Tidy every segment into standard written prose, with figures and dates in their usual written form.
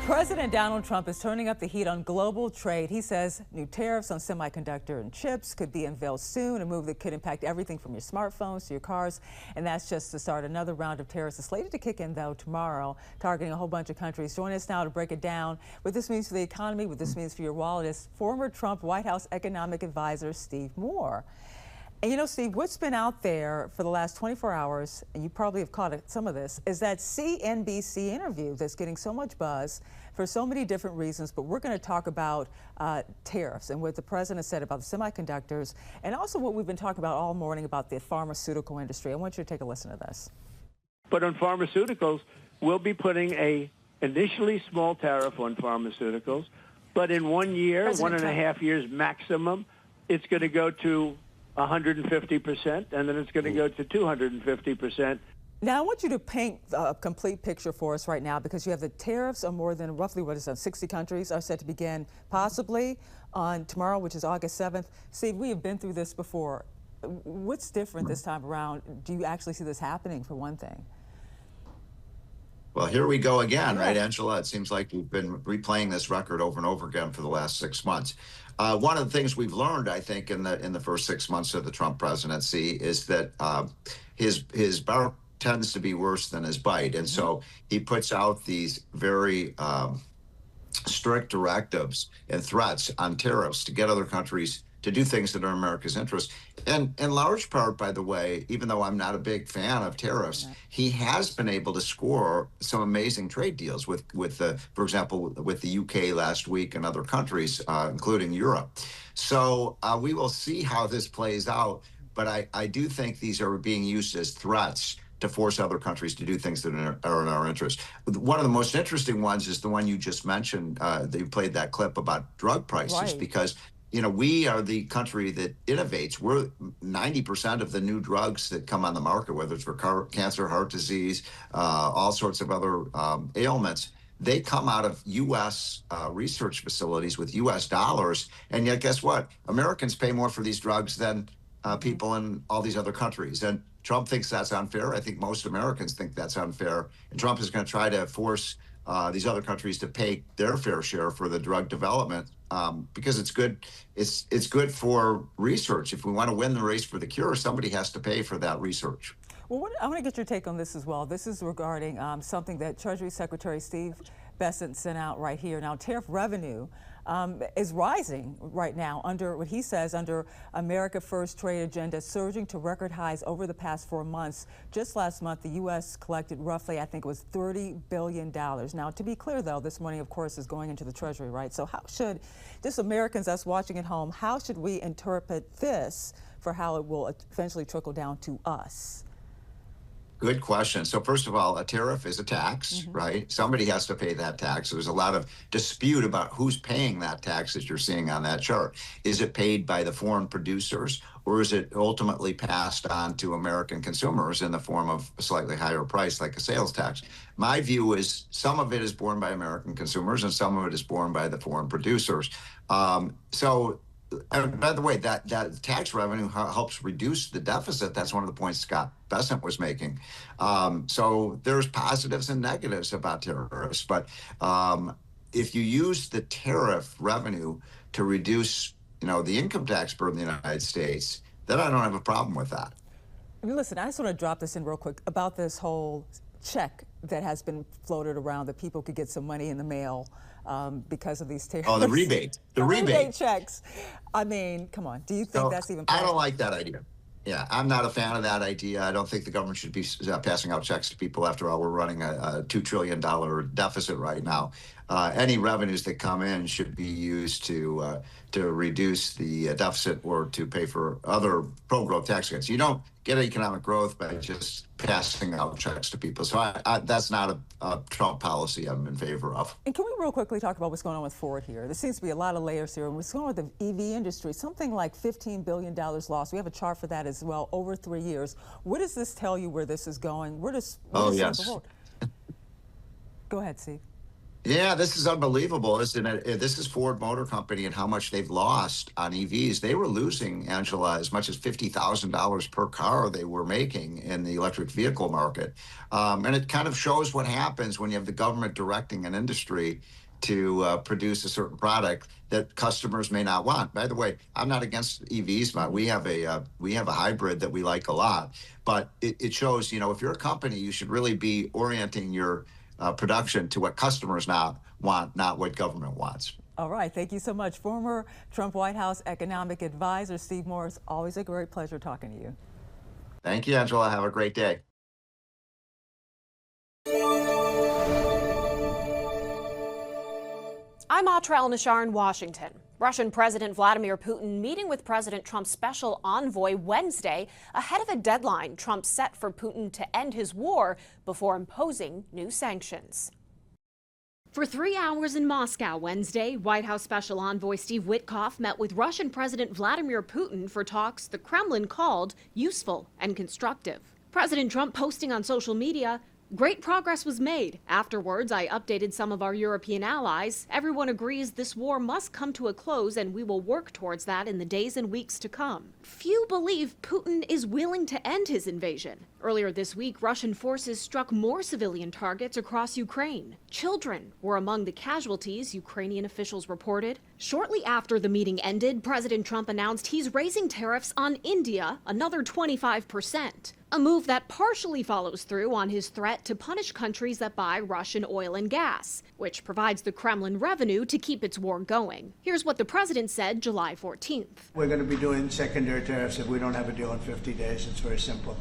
President Donald Trump is turning up the heat on global trade. He says new tariffs on semiconductor and chips could be unveiled soon, a move that could impact everything from your smartphones to your cars. And that's just to start. Another round of tariffs is slated to kick in, though, tomorrow, targeting a whole bunch of countries. Join us now to break it down. What this means for the economy, what this means for your wallet, is former Trump White House economic advisor Steve Moore. And you know, Steve, what's been out there for the last 24 hours, and you probably have caught some of this, is that CNBC interview that's getting so much buzz for so many different reasons. But we're going to talk about tariffs and what the president said about the semiconductors, and also what we've been talking about all morning about the pharmaceutical industry. I want you to take a listen to this. But on pharmaceuticals, we'll be putting a initially small tariff on pharmaceuticals, but in 1 year, President 1.5 years maximum, it's going to go to 150%, and then it's going to go to 250%. Now, I want you to paint a complete picture for us right now, because you have the tariffs on more than roughly, 60 countries are set to begin possibly on tomorrow, which is August 7th. Steve, we have been through this before. What's different this time around? Do you actually see this happening, for one thing? Well, here we go again, right, Angela? It seems like we've been replaying this record over and over again for the last 6 months. One of the things we've learned, I think, in the first 6 months of the Trump presidency is that his bark tends to be worse than his bite. And so he puts out these very strict directives and threats on tariffs to get other countries to do things that are in America's interest. And in large part, by the way, even though I'm not a big fan of tariffs, he has been able to score some amazing trade deals with for example, with the UK last week and other countries, including Europe. So we will see how this plays out. But I do think these are being used as threats to force other countries to do things that are in our interest. One of the most interesting ones is the one you just mentioned. They played that clip about drug prices, because you know, we are the country that innovates. We're 90% of the new drugs that come on the market, whether it's for cancer, heart disease, all sorts of other ailments. They come out of U.S. Research facilities with U.S. dollars. And yet, guess what? Americans pay more for these drugs than people in all these other countries. And Trump thinks that's unfair. I think most Americans think that's unfair. And Trump is going to try to force these other countries to pay their fair share for the drug development, because it's good. It's good for research. If we want to win the race for the cure, somebody has to pay for that research. Well, I want to get your take on this as well. This is regarding something that Treasury Secretary Steve Bessent sent out right here. Now, tariff revenue is rising right now under what he says under America First trade agenda, surging to record highs over the past 4 months. Just last month, the U.S. collected roughly, I think it was $30 billion. Now, to be clear, though, this money, of course, is going into the Treasury, right? So how should, just Americans, us watching at home, how should we interpret this for how it will eventually trickle down to us? Good question. So first of all, a tariff is a tax, right? Somebody has to pay that tax. There's a lot of dispute about who's paying that tax that you're seeing on that chart. Is it paid by the foreign producers, or is it ultimately passed on to American consumers in the form of a slightly higher price, like a sales tax? My view is some of it is borne by American consumers and some of it is borne by the foreign producers. And by the way, that tax revenue helps reduce the deficit. That's one of the points Scott Bessent was making. So there's positives and negatives about tariffs. But if you use the tariff revenue to reduce, the income tax burden in the United States, then I don't have a problem with that. Listen, I just want to drop this in real quick about this whole check that has been floated around that people could get some money in the mail because of these tariffs. Oh, the rebate. The rebate checks. I mean, come on. Do you think that's even possible? I don't like that idea. Yeah, I'm not a fan of that idea. I don't think the government should be passing out checks to people. After all, we're running a $2 trillion deficit right now. Any revenues that come in should be used to reduce the deficit or to pay for other pro-growth tax cuts. You don't get economic growth by just passing out checks to people. So that's not a Trump policy I'm in favor of. And can we real quickly talk about what's going on with Ford here? There seems to be a lot of layers here. And what's going on with the EV industry? Something like $15 billion lost. We have a chart for that as well over 3 years. What does this tell you where this is going? Where does yes. Go ahead, Steve. Yeah, this is unbelievable, isn't it? This is Ford Motor Company and how much they've lost on EVs. They were losing, Angela, as much as $50,000 per car they were making in the electric vehicle market. And it kind of shows what happens when you have the government directing an industry to produce a certain product that customers may not want. By the way, I'm not against EVs, but we have a hybrid that we like a lot. But it shows, if you're a company, you should really be orienting your production to what customers now want, not what government wants. All right, thank you so much. Former Trump White House economic advisor Steve Morris, always a great pleasure talking to you. Thank you, Angela. Have a great day. I'm Atra El-Nashar in Washington. Russian President Vladimir Putin meeting with President Trump's special envoy Wednesday ahead of a deadline Trump set for Putin to end his war before imposing new sanctions. For 3 hours in Moscow Wednesday, White House Special Envoy Steve Witkoff met with Russian President Vladimir Putin for talks the Kremlin called useful and constructive. President Trump posting on social media, "Great progress was made. Afterwards, I updated some of our European allies. Everyone agrees this war must come to a close, and we will work towards that in the days and weeks to come." Few believe Putin is willing to end his invasion. Earlier this week, Russian forces struck more civilian targets across Ukraine. Children were among the casualties, Ukrainian officials reported. Shortly after the meeting ended, President Trump announced he's raising tariffs on India another 25%. A move that partially follows through on his threat to punish countries that buy Russian oil and gas, which provides the Kremlin revenue to keep its war going. Here's what the president said July 14th. We're going to be doing secondary tariffs if we don't have a deal in 50 days. It's very simple.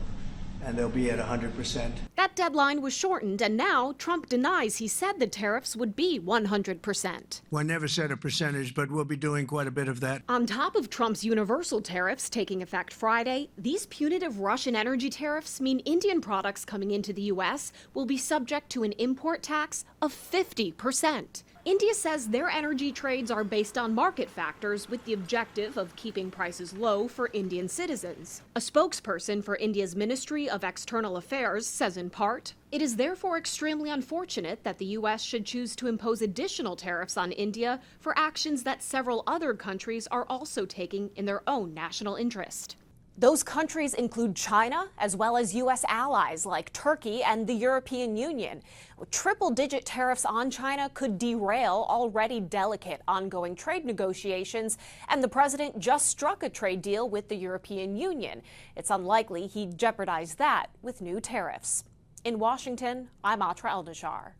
And they'll be at 100%. That deadline was shortened, and now Trump denies he said the tariffs would be 100%. Well, I never said a percentage, but we'll be doing quite a bit of that. On top of Trump's universal tariffs taking effect Friday, these punitive Russian energy tariffs mean Indian products coming into the U.S. will be subject to an import tax of 50%. India says their energy trades are based on market factors with the objective of keeping prices low for Indian citizens. A spokesperson for India's Ministry of External Affairs says in part, "It is therefore extremely unfortunate that the U.S. should choose to impose additional tariffs on India for actions that several other countries are also taking in their own national interest." Those countries include China, as well as U.S. allies like Turkey and the European Union. Triple-digit tariffs on China could derail already delicate ongoing trade negotiations, and the president just struck a trade deal with the European Union. It's unlikely he'd jeopardize that with new tariffs. In Washington, I'm Atra El-Nashar.